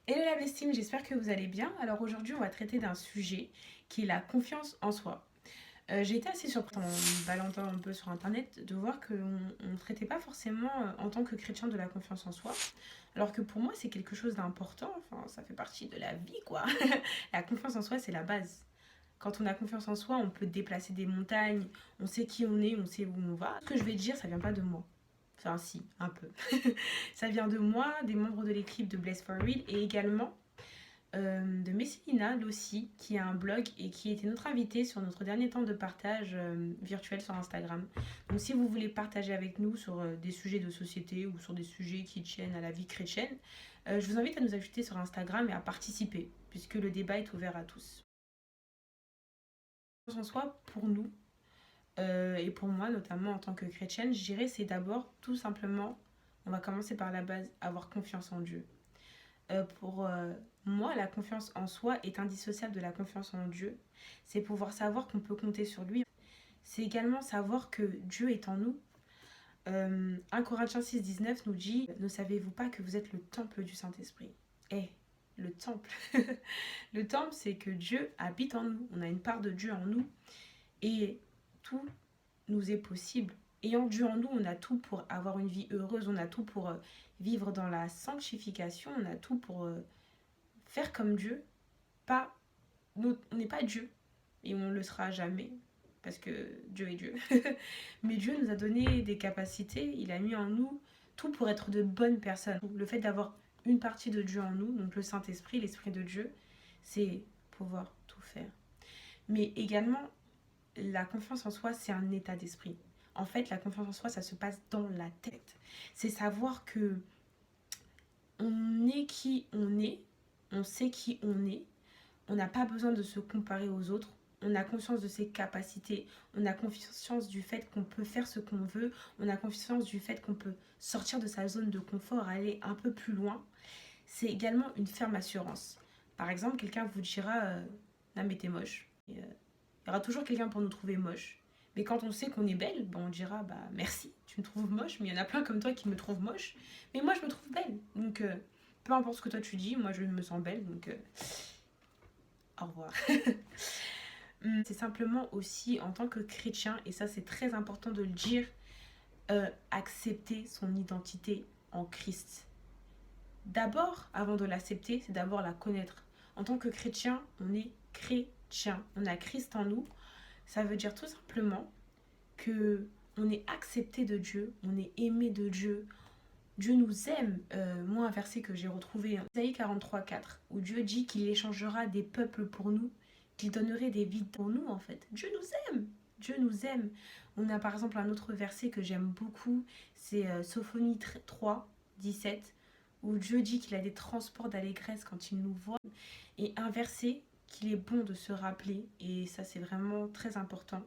Hello la Best Team, j'espère que vous allez bien. Alors aujourd'hui, on va traiter d'un sujet qui est la confiance en soi. J'ai été assez surprise en balançant un peu sur internet de voir qu'on ne traitait pas forcément en tant que chrétien de la confiance en soi. Alors que pour moi, c'est quelque chose d'important, enfin, ça fait partie de la vie quoi. La confiance en soi, c'est la base. Quand on a confiance en soi, on peut déplacer des montagnes, on sait qui on est, on sait où on va. Ce que je vais dire, ça vient pas de moi. Enfin si, un peu. Ça vient de moi, des membres de l'équipe de Bless for Real et également de Messelina Lossi, qui a un blog et qui était notre invitée sur notre dernier temps de partage virtuel sur Instagram. Donc si vous voulez partager avec nous sur des sujets de société ou sur des sujets qui tiennent à la vie chrétienne, je vous invite à nous ajouter sur Instagram et à participer, puisque le débat est ouvert à tous. En soi, pour nous, et pour moi notamment en tant que chrétienne, je dirais c'est d'abord tout simplement, on va commencer par la base, avoir confiance en Dieu. Pour moi, la confiance en soi est indissociable de la confiance en Dieu. C'est pouvoir savoir qu'on peut compter sur lui. C'est également savoir que Dieu est en nous. 1 Corinthiens 6,19 nous dit: ne savez-vous pas que vous êtes le temple du Saint-Esprit? Eh, le temple. Le temple, c'est que Dieu habite en nous. On a une part de Dieu en nous. Et tout nous est possible. Ayant Dieu en nous, on a tout pour avoir une vie heureuse. On a tout pour vivre dans la sanctification. On a tout pour faire comme Dieu. Pas, on n'est pas Dieu et on ne le sera jamais parce que Dieu est Dieu. Mais Dieu nous a donné des capacités, il a mis en nous tout pour être de bonnes personnes. Le fait d'avoir une partie de Dieu en nous, donc le Saint-Esprit, l'Esprit de Dieu, c'est pouvoir tout faire. Mais également, la confiance en soi, c'est un état d'esprit. En fait, la confiance en soi, ça se passe dans la tête. C'est savoir que on est qui on est, on sait qui on est. On n'a pas besoin de se comparer aux autres. On a conscience de ses capacités. On a conscience du fait qu'on peut faire ce qu'on veut. On a conscience du fait qu'on peut sortir de sa zone de confort, aller un peu plus loin. C'est également une ferme assurance. Par exemple, quelqu'un vous dira non mais t'es moche. Il y aura toujours quelqu'un pour nous trouver moche. Mais quand on sait qu'on est belle, ben on dira bah merci, tu me trouves moche, mais il y en a plein comme toi qui me trouvent moche. Mais moi je me trouve belle. Donc peu importe ce que toi tu dis, moi je me sens belle. Donc au revoir. C'est simplement aussi en tant que chrétien, et ça c'est très important de le dire, accepter son identité en Christ. D'abord, avant de l'accepter, c'est d'abord la connaître. En tant que chrétien, on est chrétien. On a Christ en nous. Ça veut dire tout simplement que on est accepté de Dieu, on est aimé de Dieu. Dieu nous aime. Moi, un verset que j'ai retrouvé, Isaïe 43,4, où Dieu dit qu'il échangera des peuples pour nous, qu'il donnerait des vies pour nous, en fait. Dieu nous aime. Dieu nous aime. On a par exemple un autre verset que j'aime beaucoup, c'est Sophonie 3, 17, où Dieu dit qu'il a des transports d'allégresse quand il nous voit. Et un verset qu'il est bon de se rappeler, et ça c'est vraiment très important,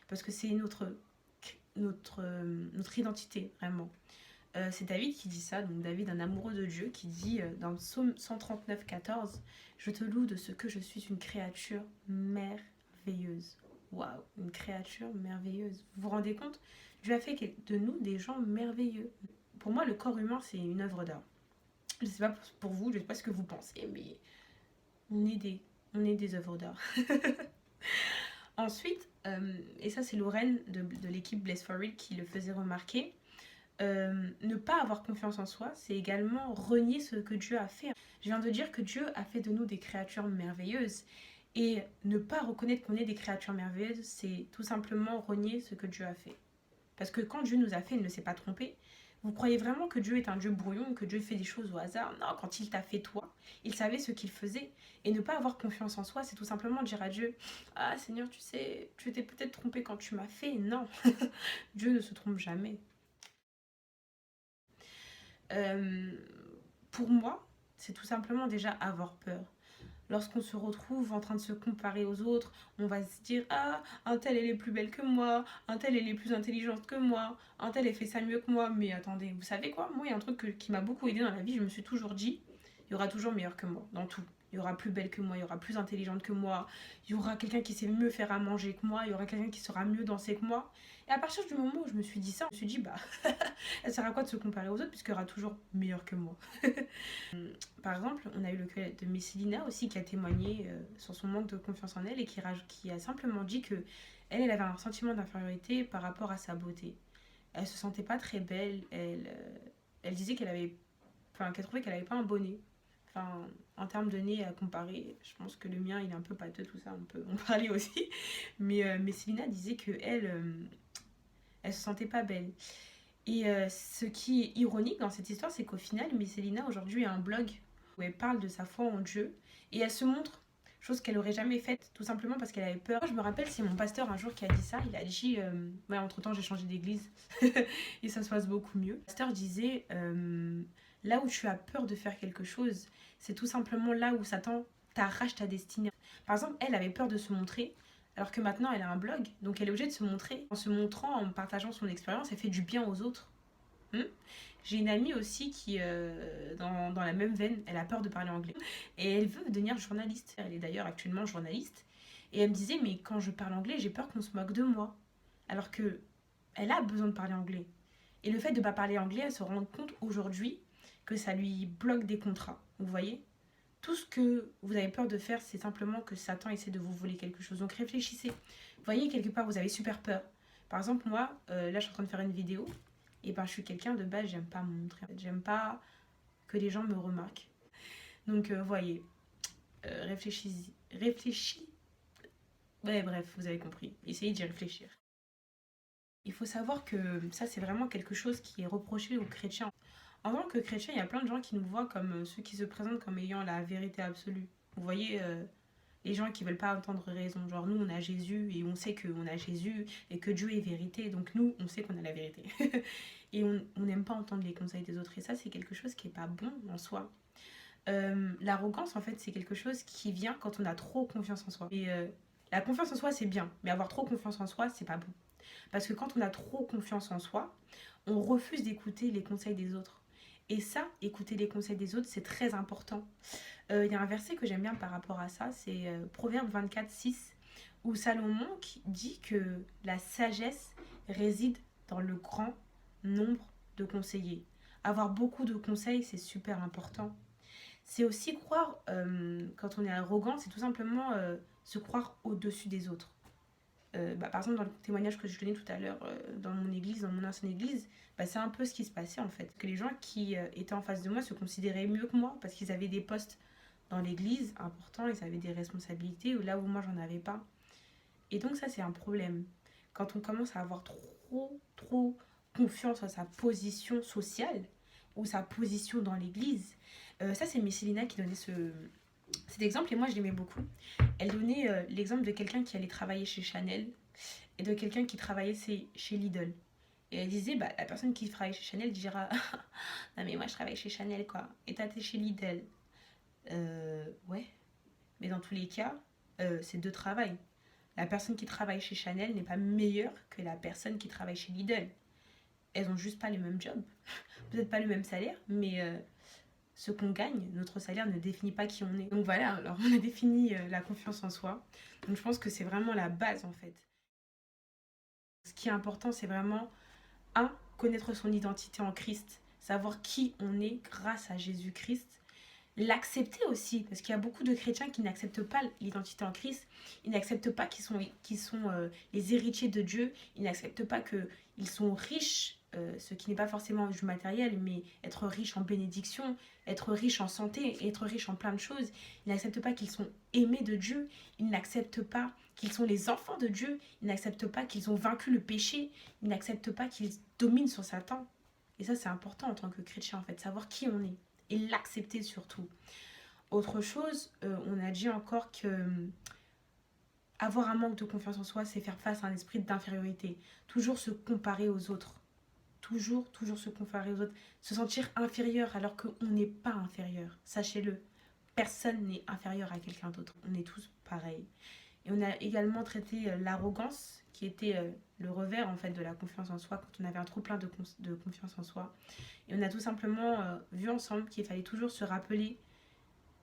parce que c'est notre identité, vraiment. C'est David qui dit ça, donc David, un amoureux de Dieu, qui dit dans le psaume 139, 14, je te loue de ce que je suis une créature merveilleuse. Waouh, une créature merveilleuse. Vous vous rendez compte? Dieu a fait de nous des gens merveilleux. Pour moi, le corps humain, c'est une œuvre d'art. Je ne sais pas pour vous, je ne sais pas ce que vous pensez, mais on est des œuvres d'art. Ensuite, et ça c'est Lorraine de l'équipe Bless for Real qui le faisait remarquer, ne pas avoir confiance en soi, c'est également renier ce que Dieu a fait. Je viens de dire que Dieu a fait de nous des créatures merveilleuses. Et ne pas reconnaître qu'on est des créatures merveilleuses, c'est tout simplement renier ce que Dieu a fait. Parce que quand Dieu nous a fait, il ne s'est pas trompé. Vous croyez vraiment que Dieu est un Dieu brouillon, que Dieu fait des choses au hasard? Non, quand il t'a fait toi, il savait ce qu'il faisait. Et ne pas avoir confiance en soi, c'est tout simplement dire à Dieu: ah Seigneur, tu sais, tu t'es peut-être trompé quand tu m'as fait. Non, Dieu ne se trompe jamais. Euh, pour moi, c'est tout simplement déjà avoir peur. Lorsqu'on se retrouve en train de se comparer aux autres, on va se dire ah, un tel elle est plus belle que moi, un tel elle est plus intelligente que moi, un tel elle fait ça mieux que moi. Mais attendez, vous savez quoi? Moi, il y a un truc qui m'a beaucoup aidé dans la vie. Je me suis toujours dit, il y aura toujours meilleur que moi dans tout. Il y aura plus belle que moi, il y aura plus intelligente que moi, il y aura quelqu'un qui sait mieux faire à manger que moi, il y aura quelqu'un qui saura mieux danser que moi. Et à partir du moment où je me suis dit ça, je me suis dit, bah, elle sert à quoi de se comparer aux autres puisqu'il y aura toujours meilleur que moi. Par exemple, on a eu le cas de Messilina aussi qui a témoigné sur son manque de confiance en elle et qui a simplement dit que elle avait un sentiment d'infériorité par rapport à sa beauté. Elle se sentait pas très belle, elle disait qu'elle trouvait qu'elle avait pas un beau nez. Enfin, en termes de nez à comparer, je pense que le mien il est un peu pâteux, tout ça, on peut en parler aussi. Mais Célina disait que elle se sentait pas belle. Et ce qui est ironique dans cette histoire, c'est qu'au final, Messelina aujourd'hui a un blog où elle parle de sa foi en Dieu et elle se montre, chose qu'elle aurait jamais faite, tout simplement parce qu'elle avait peur. Je me rappelle, c'est mon pasteur un jour qui a dit ça. Il a dit, ouais, entre-temps j'ai changé d'église et ça se passe beaucoup mieux. Le pasteur disait, là où tu as peur de faire quelque chose, c'est tout simplement là où Satan t'arrache ta destinée. Par exemple, elle avait peur de se montrer, alors que maintenant elle a un blog, donc elle est obligée de se montrer. En se montrant, en partageant son expérience, elle fait du bien aux autres. J'ai une amie aussi qui, dans la même veine, elle a peur de parler anglais. Et elle veut devenir journaliste. Elle est d'ailleurs actuellement journaliste. Et elle me disait, mais quand je parle anglais, j'ai peur qu'on se moque de moi. Alors que elle a besoin de parler anglais. Et le fait de ne pas parler anglais, elle se rend compte aujourd'hui que ça lui bloque des contrats. Vous voyez ? Tout ce que vous avez peur de faire, c'est simplement que Satan essaie de vous voler quelque chose. Donc réfléchissez. Vous voyez, quelque part, vous avez super peur. Par exemple, moi, là, je suis en train de faire une vidéo. Et ben, je suis quelqu'un de base, j'aime pas me montrer. J'aime pas que les gens me remarquent. Donc, voyez, réfléchis. Ouais, bref, vous avez compris. Essayez d'y réfléchir. Il faut savoir que ça, c'est vraiment quelque chose qui est reproché aux chrétiens. En tant que chrétien, il y a plein de gens qui nous voient comme ceux qui se présentent comme ayant la vérité absolue. Vous voyez, les gens qui veulent pas entendre raison. Genre, nous, on a Jésus et on sait qu'on a Jésus et que Dieu est vérité. Donc, nous, on sait qu'on a la vérité. Et on n'aime pas entendre les conseils des autres. Et ça, c'est quelque chose qui est pas bon en soi. L'arrogance, en fait, c'est quelque chose qui vient quand on a trop confiance en soi. Et la confiance en soi, c'est bien. Mais avoir trop confiance en soi, c'est pas bon. Parce que quand on a trop confiance en soi, on refuse d'écouter les conseils des autres. Et ça, écouter les conseils des autres, c'est très important. Il y a un verset que j'aime bien par rapport à ça, c'est Proverbe 24:6, où Salomon dit que la sagesse réside dans le grand nombre de conseillers. Avoir beaucoup de conseils, c'est super important. C'est aussi croire, quand on est arrogant, c'est tout simplement se croire au-dessus des autres. Par exemple, dans le témoignage que je donnais tout à l'heure dans mon église, dans mon ancienne église, c'est un peu ce qui se passait en fait. Que les gens qui étaient en face de moi se considéraient mieux que moi parce qu'ils avaient des postes dans l'église importants, ils avaient des responsabilités, là où moi j'en avais pas. Et donc ça c'est un problème. Quand on commence à avoir trop confiance en sa position sociale ou sa position dans l'église, ça c'est Messilina qui donnait cet exemple et moi je l'aimais beaucoup. Elle donnait l'exemple de quelqu'un qui allait travailler chez Chanel et de quelqu'un qui travaillait chez Lidl. Et elle disait, la personne qui travaille chez Chanel dira non mais moi je travaille chez Chanel quoi, et toi t'es chez Lidl. Ouais, mais dans tous les cas, c'est deux travails. La personne qui travaille chez Chanel n'est pas meilleure que la personne qui travaille chez Lidl. Elles ont juste pas le même job, peut-être pas le même salaire, mais ce qu'on gagne, notre salaire ne définit pas qui on est. Donc voilà, alors on a défini la confiance en soi. Donc je pense que c'est vraiment la base en fait. Ce qui est important, c'est vraiment, connaître son identité en Christ, savoir qui on est grâce à Jésus-Christ, l'accepter aussi, parce qu'il y a beaucoup de chrétiens qui n'acceptent pas l'identité en Christ, ils n'acceptent pas qu'ils sont les héritiers de Dieu, ils n'acceptent pas qu'ils sont riches, ce qui n'est pas forcément du matériel, mais être riche en bénédiction, être riche en santé, être riche en plein de choses. Ils n'acceptent pas qu'ils sont aimés de Dieu, ils n'acceptent pas qu'ils sont les enfants de Dieu, ils n'acceptent pas qu'ils ont vaincu le péché, ils n'acceptent pas qu'ils dominent sur Satan. Et ça, c'est important en tant que chrétien, en fait, savoir qui on est et l'accepter surtout. Autre chose, on a dit encore que avoir un manque de confiance en soi, c'est faire face à un esprit d'infériorité. Toujours se comparer aux autres. Toujours se comparer aux autres. Se sentir inférieur alors qu'on n'est pas inférieur. Sachez-le, personne n'est inférieur à quelqu'un d'autre. On est tous pareils. Et on a également traité l'arrogance, qui était le revers en fait de la confiance en soi, quand on avait un trop plein de confiance en soi. Et on a tout simplement vu ensemble qu'il fallait toujours se rappeler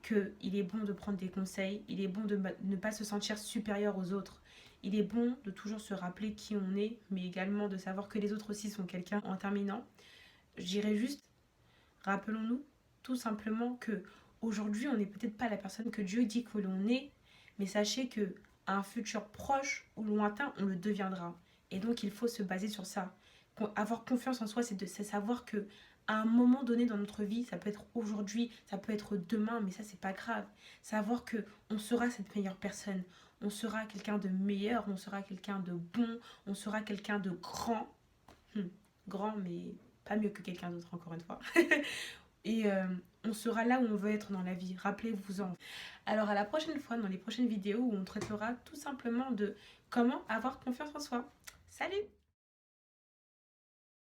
qu'il est bon de prendre des conseils, il est bon de ne pas se sentir supérieur aux autres. Il est bon de toujours se rappeler qui on est, mais également de savoir que les autres aussi sont quelqu'un. En terminant, je dirais juste, rappelons-nous tout simplement que aujourd'hui, on n'est peut-être pas la personne que Dieu dit que l'on est, mais sachez que à un futur proche ou lointain, on le deviendra. Et donc, il faut se baser sur ça. Avoir confiance en soi, c'est savoir que à un moment donné dans notre vie, ça peut être aujourd'hui, ça peut être demain, mais ça, c'est pas grave. Savoir que on sera cette meilleure personne, on sera quelqu'un de meilleur, on sera quelqu'un de bon, on sera quelqu'un de grand. Grand, mais pas mieux que quelqu'un d'autre, encore une fois. Et on sera là où on veut être dans la vie. Rappelez-vous-en. Alors à la prochaine fois, dans les prochaines vidéos, où on traitera tout simplement de comment avoir confiance en soi. Salut!